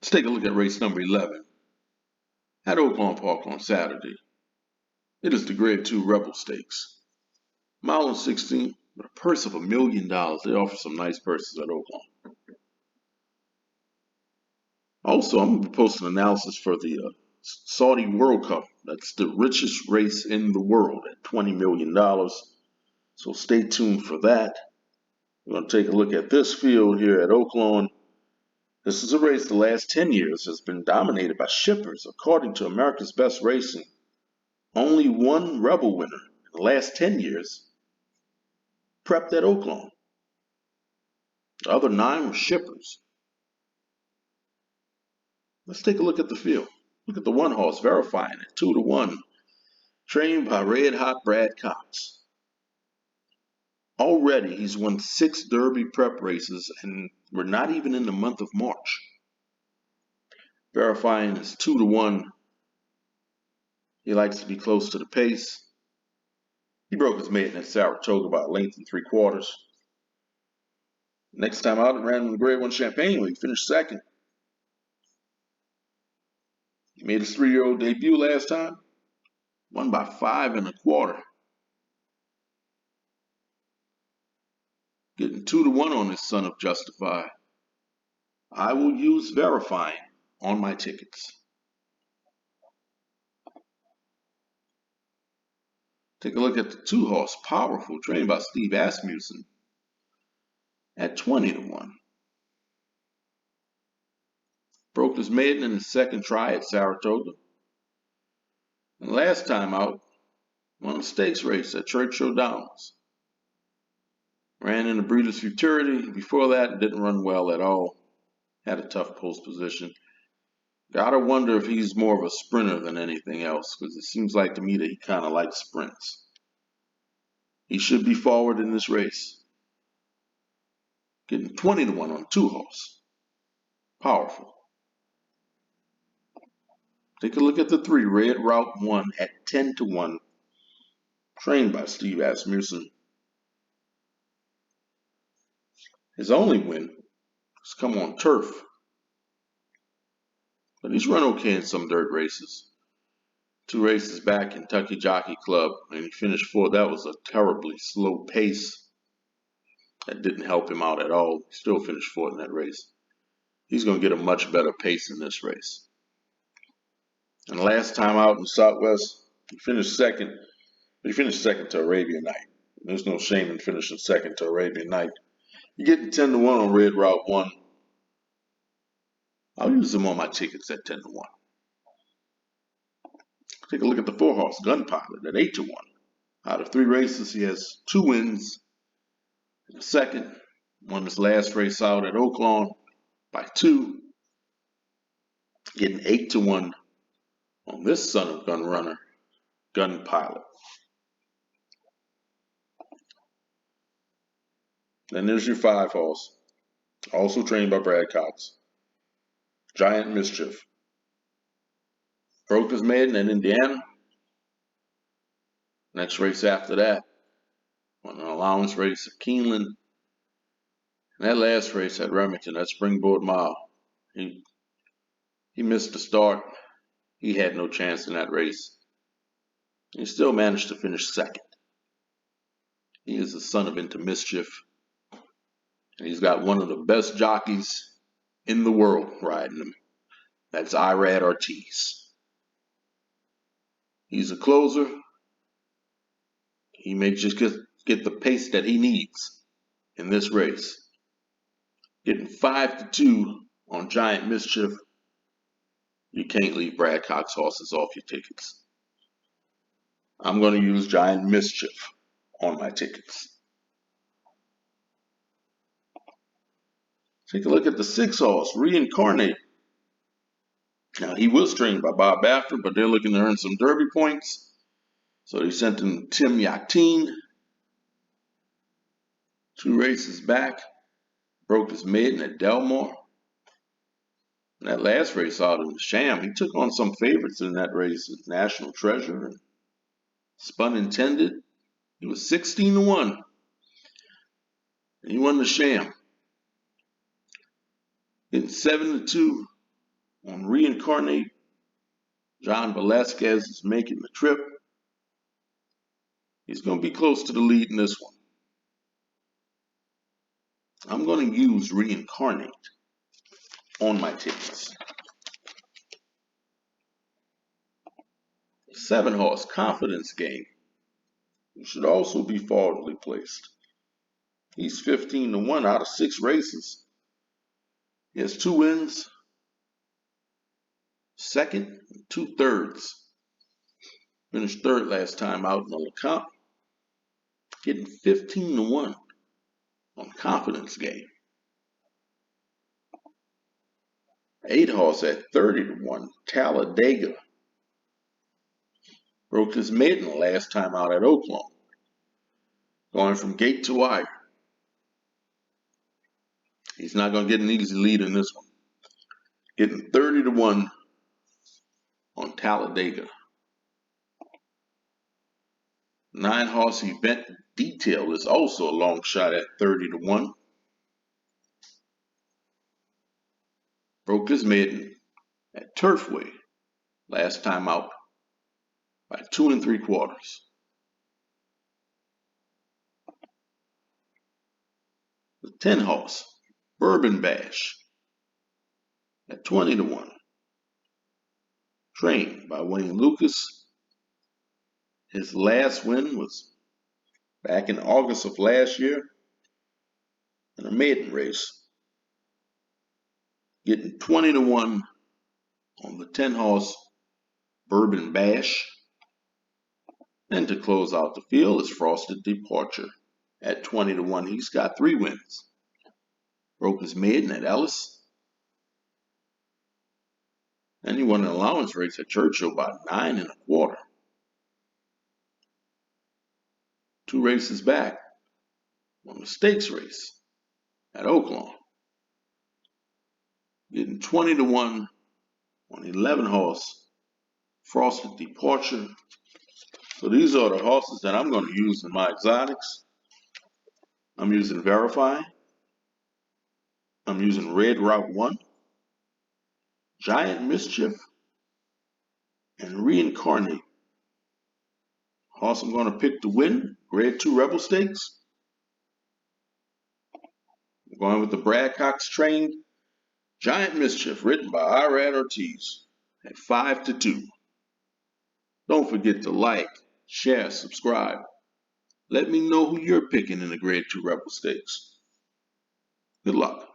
Let's take a look at race number 11 at Oaklawn Park on Saturday. It is the Grade 2 Rebel Stakes. Mile and 16 with a purse of $1 million. They offer some nice purses at Oaklawn. Also, I'm going to be posting analysis for the Saudi World Cup. That's the richest race in the world at $20 million. So stay tuned for that. We're going to take a look at this field here at Oaklawn. This is a race the last 10 years has been dominated by shippers. According to America's Best Racing, only one Rebel winner in the last 10 years prepped at Oaklawn. The other 9 were shippers. Let's take a look at the field. Look at the one horse, Verifying at 2-1, trained by Red Hot Brad Cox. Already, he's won 6 Derby prep races, and we're not even in the month of March. Verifying is 2-1. He likes to be close to the pace. He broke his maiden at Saratoga by a length and 3/4. Next time out, he ran in the Grade 1 Champagne where he finished second. He made his 3-year-old debut last time. Won by 5 1/4. Getting 2-1 on this son of Justify. I will use Verifying on my tickets. Take a look at the 2-horse Powerful, trained by Steve Asmussen at 20-1. Broke his maiden in his second try at Saratoga. And last time out, won a stakes race at Churchill Downs. Ran in the Breeders' Futurity. Before that, didn't run well at all. Had a tough post position. Gotta wonder if he's more of a sprinter than anything else, because it seems like to me that he kind of likes sprints. He should be forward in this race. Getting 20-1 on 2-horse. Powerful. Take a look at the 3, Red Route 1 at 10-1, trained by Steve Asmussen. His only win has come on turf, but he's run okay in some dirt races. 2 races back, Kentucky Jockey Club, and he finished 4th. That was a terribly slow pace. That didn't help him out at all. He still finished 4th in that race. He's going to get a much better pace in this race. And last time out in Southwest, he finished second. But he finished second to Arabian Night. There's no shame in finishing second to Arabian Night. You're getting 10-1 on Red Route 1. I'll use them on my tickets at 10-1. Take a look at the 4-horse Gun Pilot at 8-1. Out of 3 races, he has 2 wins. In the second, won his last race out at Oaklawn by 2. Getting 8-1 on this son of gun runner, Gun Pilot. Then there's your 5-horse, also trained by Brad Cox, Giant Mischief. Broke his maiden in Indiana. Next race after that, won an allowance race at Keeneland. And that last race at Remington, that Springboard Mile, he missed the start. He had no chance in that race. He still managed to finish second. He is the son of Into Mischief. And he's got one of the best jockeys in the world riding him. That's Irad Ortiz. He's a closer. He may just get the pace that he needs in this race. Getting 5-2 on Giant Mischief. You can't leave Brad Cox horses off your tickets. I'm going to use Giant Mischief on my tickets. Take a look at the 6-horse, Reincarnate. Now, he was trained by Bob Baffert, but they're looking to earn some Derby points. So they sent him Tim Yakteen. 2 races back. Broke his maiden at Delmore. And that last race out in the Sham, he took on some favorites in that race, National Treasure and Spun Intended. He was 16-1. And he won the Sham. Getting 7-2 On Reincarnate, John Velasquez is making the trip. He's going to be close to the lead in this one. I'm going to use Reincarnate on my tickets. 7-horse Confidence Game. He should also be forwardly placed. He's 15-1 out of 6 races. He has 2 wins, 2nd, and 2/3. Finished 3rd last time out in the LeCompte. Getting 15-1 on Confidence Game. 8-horse at 30-1, Talladega. Broke his maiden last time out at Oaklawn. Going from gate to wire. He's not going to get an easy lead in this one. Getting 30-1 on Talladega. 9-horse Event Detail is also a long shot at 30-1. Broke his maiden at Turfway last time out by 2 3/4. The 10-horse Bourbon Bash at 20-1. Trained by Wayne Lucas. His last win was back in August of last year in a maiden race. Getting 20-1 on the 10-horse Bourbon Bash. And to close out the field is Frosted Departure at 20-1. He's got 3 wins. Broke his maiden at Ellis. And he won an allowance race at Churchill by 9 1/4. 2 races back on the stakes race at Oaklawn. Getting 20-1 on 11-horse Frosted Departure. So these are the horses that I'm going to use in my exotics. I'm using Verify. I'm using Red Route 1, Giant Mischief, and Reincarnate. Horse I'm going to pick to win, Grade 2 Rebel Stakes. I'm going with the Brad Cox trained Giant Mischief, written by Irad Ortiz at 5-2. Don't forget to like, share, subscribe. Let me know who you're picking in the Grade 2 Rebel Stakes. Good luck.